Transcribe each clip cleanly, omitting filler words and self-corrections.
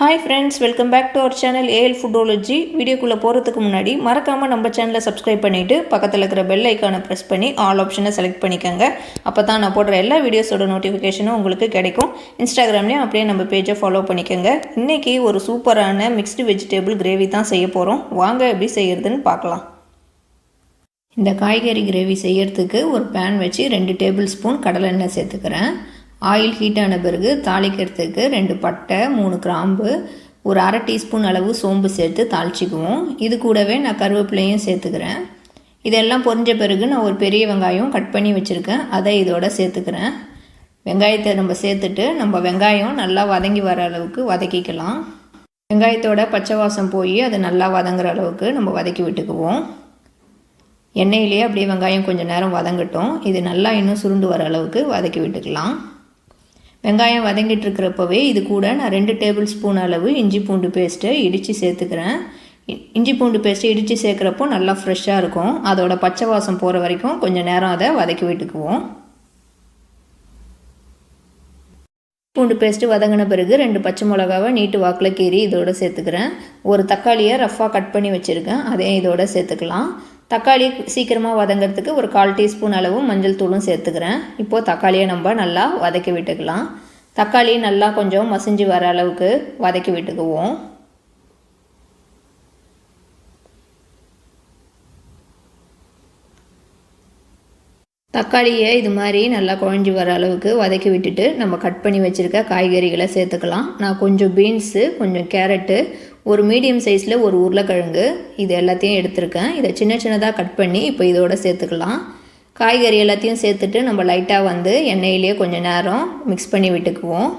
Hi friends, welcome back to our channel A L Foodology. வீடியோக்குள்ளே போகிறதுக்கு முன்னாடி மறக்காமல் நம்ம சேனலை சப்ஸ்கிரைப் பண்ணிவிட்டு பக்கத்தில் இருக்கிற பெல் ஐக்கானை ப்ரெஸ் பண்ணி ஆல் ஆப்ஷனை செலக்ட் பண்ணிக்கோங்க. அப்போ தான் நான் போடுற எல்லா வீடியோஸோட நோட்டிஃபிகேஷனும் உங்களுக்கு கிடைக்கும். இன்ஸ்டாகிராம்லேயும் அப்படியே நம்ம பேஜை ஃபாலோ பண்ணிக்கோங்க. இன்றைக்கி ஒரு சூப்பரான மிக்ஸ்டு வெஜிடபிள் கிரேவி தான் செய்ய போகிறோம். வாங்க எப்படி செய்கிறதுன்னு பார்க்கலாம். இந்த காய்கறி கிரேவி செய்கிறதுக்கு ஒரு பேன் வச்சு 2 டேபிள் ஸ்பூன் கடலை எண்ணெய் சேர்த்துக்கிறேன். ஆயில் ஹீட் ஆன பிறகு தாளிக்கிறதுக்கு 2 பட்டை, 3 கிராம்பு, ஒரு அரை டீஸ்பூன் அளவு சோம்பு சேர்த்து தாளிச்சிக்குவோம். இது கூடவே நான் கருவேப்பிலையும் சேர்த்துக்கிறேன். இதெல்லாம் பொரிஞ்ச பிறகு நான் ஒரு பெரிய வெங்காயம் கட் பண்ணி வச்சுருக்கேன், அதை இதோட சேர்த்துக்கிறேன். வெங்காயத்தை நம்ம சேர்த்துட்டு நம்ம வெங்காயம் நல்லா வதங்கி வர அளவுக்கு வதக்கிக்கலாம். வெங்காயத்தோட பச்சை வாசம் போய் அது நல்லா வதங்குற அளவுக்கு நம்ம வதக்கி விட்டுக்குவோம். எண்ணெயிலேயே அப்படியே வெங்காயம் கொஞ்சம் நேரம் வதங்கட்டும். இது நல்லா இன்னும் சுருண்டு வர அளவுக்கு வதக்கி விட்டுக்கலாம். வெங்காயம் வதங்கிட்டு இருக்கிறப்பவே இது கூட நான் 2 டேபிள் ஸ்பூன் அளவு இஞ்சி பூண்டு பேஸ்ட்டை இடித்து சேர்த்துக்கிறேன். இஞ்சி பூண்டு பேஸ்ட்டு இடித்து சேர்க்குறப்போ நல்லா ஃப்ரெஷ்ஷாக இருக்கும். அதோட பச்சை வாசம் போகிற வரைக்கும் கொஞ்சம் நேரம் அதை வதக்கி விட்டுக்குவோம். பூண்டு பேஸ்ட்டு வதங்கின பிறகு 2 பச்சை மிளகாவை நீட்டு வாக்கில் கீறி இதோட சேர்த்துக்கிறேன். ஒரு தக்காளியை ரஃப்பாக கட் பண்ணி வச்சுருக்கேன், அதையும் இதோட சேர்த்துக்கலாம். தக்காளி சீக்கிரமாக வதங்கிறதுக்கு ஒரு 1/4 டீஸ்பூன் அளவு மஞ்சள் தூளும் சேர்த்துக்கிறேன். இப்போது தக்காளியை நம்ம நல்லா வதக்கி விட்டுக்கலாம். தக்காளி நல்லா கொஞ்சம் மசிஞ்சு வர அளவுக்கு வதக்கி விட்டுக்குவோம். தக்காளியை இது மாதிரி நல்லா குழஞ்சி வர அளவுக்கு வதக்கி விட்டுட்டு நம்ம கட் பண்ணி வச்சுருக்க காய்கறிகளை சேர்த்துக்கலாம். நான் கொஞ்சம் பீன்ஸு, கொஞ்சம் கேரட்டு, ஒரு மீடியம் சைஸில் ஒரு உருளைக்கிழங்கு, இது எல்லாத்தையும் எடுத்திருக்கேன். இதை சின்ன சின்னதாக கட் பண்ணி இப்போ இதோட சேர்த்துக்கலாம். காய்கறி எல்லாத்தையும் சேர்த்துட்டு நம்ம லைட்டாக எண்ணெயிலேயே கொஞ்சம் நேரம் மிக்ஸ் பண்ணி விட்டுக்குவோம்.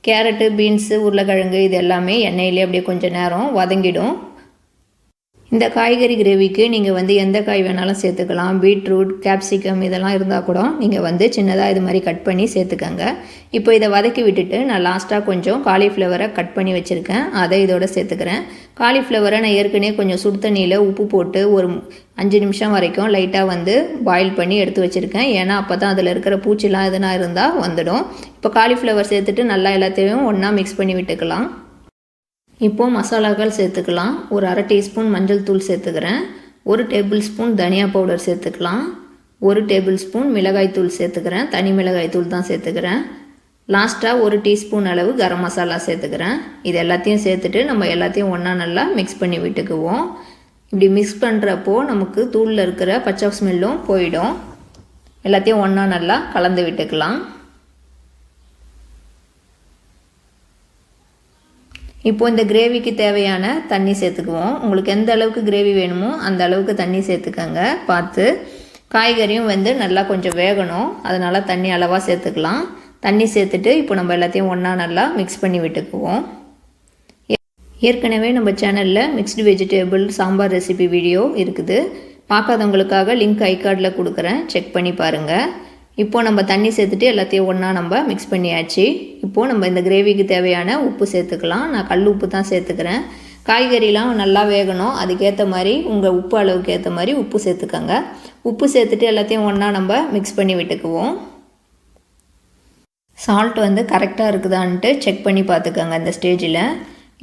கேரட்டு, பீன்ஸு, உருளைக்கிழங்கு இது எல்லாமே எண்ணெயிலே அப்படியே கொஞ்சம் நேரம் வதங்கிடும். இந்த காய்கறி கிரேவிக்கு நீங்கள் எந்த காய் வேணாலும் சேர்த்துக்கலாம். பீட்ரூட், கேப்சிகம் இதெல்லாம் இருந்தால் கூட நீங்கள் சின்னதாக இது மாதிரி கட் பண்ணி சேர்த்துக்கங்க. இப்போ இதை வதக்கி விட்டுட்டு நான் லாஸ்ட்டாக கொஞ்சம் காலிஃப்ளவரை கட் பண்ணி வச்சுருக்கேன், அதை இதோட சேர்த்துக்கிறேன். காலிஃப்ளவரை நான் ஏற்கனவே கொஞ்சம் சுடு தண்ணியில் உப்பு போட்டு ஒரு 5 நிமிஷம் வரைக்கும் லைட்டாக பாயில் பண்ணி எடுத்து வச்சுருக்கேன். ஏன்னா அப்போ தான் அதில் இருக்கிற பூச்சிலாம் எதுனா இருந்தால் வந்துடும். இப்போ காலிஃப்ளவர் சேர்த்துட்டு நல்லா எல்லாத்தையும் ஒன்றா மிக்ஸ் பண்ணி விட்டுக்கலாம். இப்போது மசாலாக்கள் சேர்த்துக்கலாம். ஒரு அரை டீஸ்பூன் மஞ்சள் தூள் சேர்த்துக்கிறேன். 1 டேபிள் ஸ்பூன் தனியா பவுடர் சேர்த்துக்கலாம். 1 டேபிள் ஸ்பூன் மிளகாய் தூள் சேர்த்துக்கிறேன். தனி மிளகாய் தூள் தான் சேர்த்துக்கிறேன். லாஸ்ட்டாக 1 டீஸ்பூன் அளவு கரம் மசாலா சேர்த்துக்கிறேன். இது எல்லாத்தையும் சேர்த்துட்டு நம்ம எல்லாத்தையும் ஒன்றா நல்லா மிக்ஸ் பண்ணி விட்டுக்குவோம். இப்படி மிக்ஸ் பண்ணுறப்போ நமக்கு தூளில் இருக்கிற பச்சை ஸ்மெல்லும் போயிடும். எல்லாத்தையும் ஒன்றா நல்லா கலந்து விட்டுக்கலாம். இப்போ இந்த கிரேவிக்கு தேவையான தண்ணி சேர்த்துக்குவோம். உங்களுக்கு எந்த அளவுக்கு கிரேவி வேணுமோ அந்த அளவுக்கு தண்ணி சேர்த்துக்கங்க பார்த்து. காய்கறியும் நல்லா கொஞ்சம் வேகணும், அதனால் தண்ணி அளவாக சேர்த்துக்கலாம். தண்ணி சேர்த்துட்டு இப்போ நம்ம எல்லாத்தையும் ஒன்றா நல்லா மிக்ஸ் பண்ணி விட்டுக்குவோம். ஏற்கனவே நம்ம சேனலில் mixed vegetable sambar recipe video இருக்குது, பார்க்காதவங்களுக்காக லிங்க் ஐகார்டில் கொடுக்குறேன், செக் பண்ணி பாருங்கள். இப்போது நம்ம தண்ணி சேர்த்துட்டு எல்லாத்தையும் ஒன்றா நம்ம மிக்ஸ் பண்ணியாச்சு. இப்போது நம்ம இந்த கிரேவிக்கு தேவையான உப்பு சேர்த்துக்கலாம். நான் கல் உப்பு தான் சேர்த்துக்கிறேன். காய்கறிலாம் நல்லா வேகணும், அதுக்கேற்ற மாதிரி உங்கள் உப்பு அளவுக்கு ஏற்ற மாதிரி உப்பு சேர்த்துக்கோங்க. உப்பு சேர்த்துட்டு எல்லாத்தையும் ஒன்றா நம்ம மிக்ஸ் பண்ணி விட்டுக்குவோம். சால்ட் கரெக்டாக இருக்குதான்ட்டு செக் பண்ணி பார்த்துக்கோங்க இந்த ஸ்டேஜில்.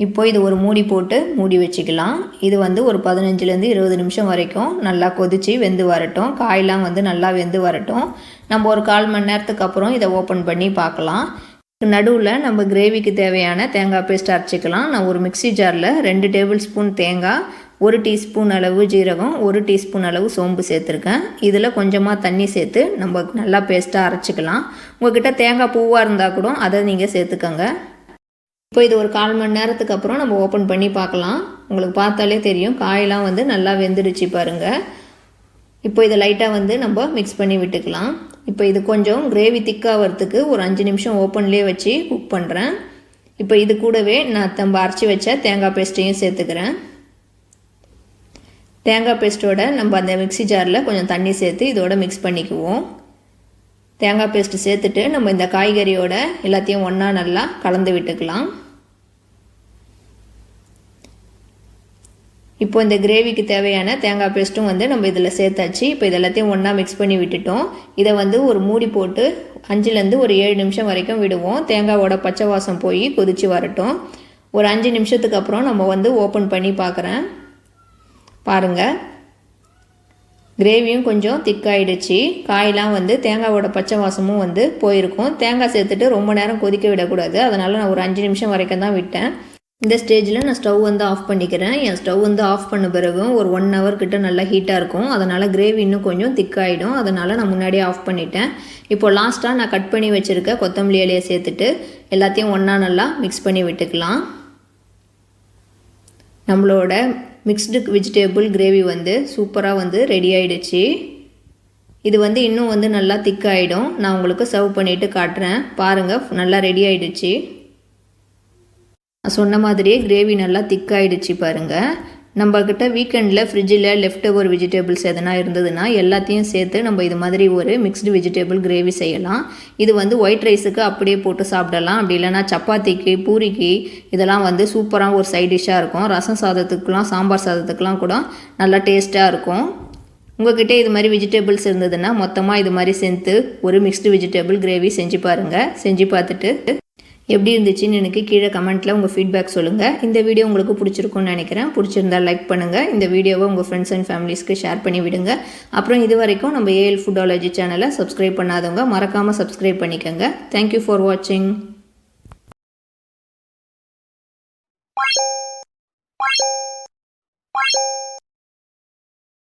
இப்போ இது ஒரு மூடி போட்டு மூடி வச்சுக்கலாம். இது ஒரு 15லேருந்து 20 நிமிஷம் வரைக்கும் நல்லா கொதித்து வெந்து வரட்டும். காயெலாம் நல்லா வெந்து வரட்டும். நம்ம ஒரு 1/4 மணி நேரத்துக்கு அப்புறம் இதை ஓப்பன் பண்ணி பார்க்கலாம். நடுவில் நம்ம கிரேவிக்கு தேவையான தேங்காய் பேஸ்ட் அரைச்சிக்கலாம். நான் ஒரு மிக்ஸி ஜாரில் 2 டேபிள் ஸ்பூன் தேங்காய், 1 டீஸ்பூன் அளவு ஜீரகம், 1 டீஸ்பூன் அளவு சோம்பு சேர்த்துருக்கேன். இதில் கொஞ்சமாக தண்ணி சேர்த்து நம்ம நல்லா பேஸ்ட்டாக அரைச்சிக்கலாம். உங்கள்கிட்ட தேங்காய் பூவாக இருந்தால் கூட அதை நீங்கள் சேர்த்துக்கோங்க. இப்போ இது ஒரு 1/4 மணி நேரத்துக்கு அப்புறம் நம்ம ஓப்பன் பண்ணி பார்க்கலாம். உங்களுக்கு பார்த்தாலே தெரியும் காயெல்லாம் நல்லா வெந்துடுச்சு பாருங்கள். இப்போ இதை லைட்டாக நம்ம மிக்ஸ் பண்ணி விட்டுக்கலாம். இப்போ இது கொஞ்சம் கிரேவி திக்காகிறதுக்கு ஒரு 5 நிமிஷம் ஓப்பன்லேயே வச்சு குக் பண்ணுறேன். இப்போ இது கூடவே நான் நம்ம அரைச்சி வச்ச தேங்காய் பேஸ்ட்டையும் சேர்த்துக்கிறேன். தேங்காய் பேஸ்ட்டோட நம்ம அந்த மிக்ஸி ஜாரில் கொஞ்சம் தண்ணி சேர்த்து இதோட மிக்ஸ் பண்ணிக்குவோம். தேங்காய் பேஸ்ட்டு சேர்த்துட்டு நம்ம இந்த காய்கறியோட எல்லாத்தையும் ஒன்றா நல்லா கலந்து விட்டுக்கலாம். இப்போ இந்த கிரேவிக்கு தேவையான தேங்காய் பேஸ்ட்டும் நம்ம இதில் சேர்த்தாச்சு. இப்போ இது எல்லாத்தையும் ஒன்றா மிக்ஸ் பண்ணி விட்டுட்டோம். இதை ஒரு மூடி போட்டு 5லேருந்து ஒரு 7 நிமிஷம் வரைக்கும் விடுவோம். தேங்காயோட பச்சை வாசம் போய் கொதித்து வரட்டும். ஒரு 5 நிமிஷத்துக்கு அப்புறம் நம்ம வந்து ஓப்பன் பண்ணி பார்க்குறேன். பாருங்கள், கிரேவியும் கொஞ்சம் திக்காயிடுச்சு. காயெலாம் வந்து தேங்காயோட பச்சை வாசமும் வந்து போயிருக்கும். தேங்காய் சேர்த்துட்டு ரொம்ப நேரம் கொதிக்க விடக்கூடாது. அதனால் நான் ஒரு 5 நிமிஷம் வரைக்கும் தான் விட்டேன். இந்த ஸ்டேஜில் நான் ஸ்டவ் வந்து ஆஃப் பண்ணிக்கிறேன். என் ஸ்டவ் வந்து ஆஃப் பண்ண பிறகும் ஒரு 1 hour கிட்ட நல்லா ஹீட்டாக இருக்கும். அதனால் கிரேவி இன்னும் கொஞ்சம் திக்காயிடும். அதனால் நான் முன்னாடியே ஆஃப் பண்ணிட்டேன். இப்போ லாஸ்ட்டாக நான் கட் பண்ணி வச்சுருக்க கொத்தமல்லி இலையை சேர்த்துட்டு எல்லாத்தையும் ஒன்றா நல்லா மிக்ஸ் பண்ணி விட்டுக்கலாம். நம்மளோட மிக்ஸ்டு வெஜிடேபிள் கிரேவி வந்து சூப்பராக வந்து ரெடி ஆகிடுச்சு. இது வந்து இன்னும் வந்து நல்லா திக்காயிடும். நான் உங்களுக்கு சர்வ் பண்ணிவிட்டு காட்டுறேன். பாருங்கள், நல்லா ரெடி ஆகிடுச்சு. நான் சொன்ன மாதிரியே கிரேவி நல்லா திக்காயிடுச்சு பாருங்கள். நம்மக்கிட்ட வீக்கெண்டில் ஃப்ரிட்ஜில் லெஃப்ட் ஓவர் வெஜிடபிள்ஸ் எதனா இருந்ததுன்னா எல்லாத்தையும் சேர்த்து நம்ம இது மாதிரி ஒரு மிக்ஸ்டு வெஜிடபிள் கிரேவி செய்யலாம். இது வந்து ஒயிட் ரைஸுக்கு அப்படியே போட்டு சாப்பிடலாம். அப்படி இல்லைனா சப்பாத்திக்கு, பூரிக்கு இதெல்லாம் வந்து சூப்பராக ஒரு சைட் டிஷ்ஷாக இருக்கும். ரசம் சாதத்துக்குலாம், சாம்பார் சாதத்துக்குலாம் கூட நல்லா டேஸ்ட்டாக இருக்கும். உங்கள்கிட்ட இது மாதிரி வெஜிடபிள்ஸ் இருந்ததுன்னா மொத்தமாக இது மாதிரி சேர்த்து ஒரு மிக்ஸ்டு வெஜிடபிள் கிரேவி செஞ்சு பாருங்கள். செஞ்சு பார்த்துட்டு எப்படி இருந்துச்சுன்னு எனக்கு கீழே கமெண்ட்டில் உங்கள் ஃபீட்பேக் சொல்லுங்கள். இந்த வீடியோ உங்களுக்கு பிடிச்சிருக்குன்னு நினைக்கிறேன். பிடிச்சிருந்தால் லைக் பண்ணுங்கள். இந்த வீடியோவை உங்கள் ஃப்ரெண்ட்ஸ் அண்ட் ஃபேமிலிஸ்க்கு ஷேர் பண்ணி விடுங்க. அப்புறம் இது வரைக்கும் நம்ம ஏஎல் ஃபுட்டாலஜி சேனலை சப்ஸ்கிரைப் பண்ணாதவங்க மறக்காமல் சப்ஸ்கிரைப் பண்ணிக்கோங்க. தேங்க்யூ ஃபார் வாட்சிங்.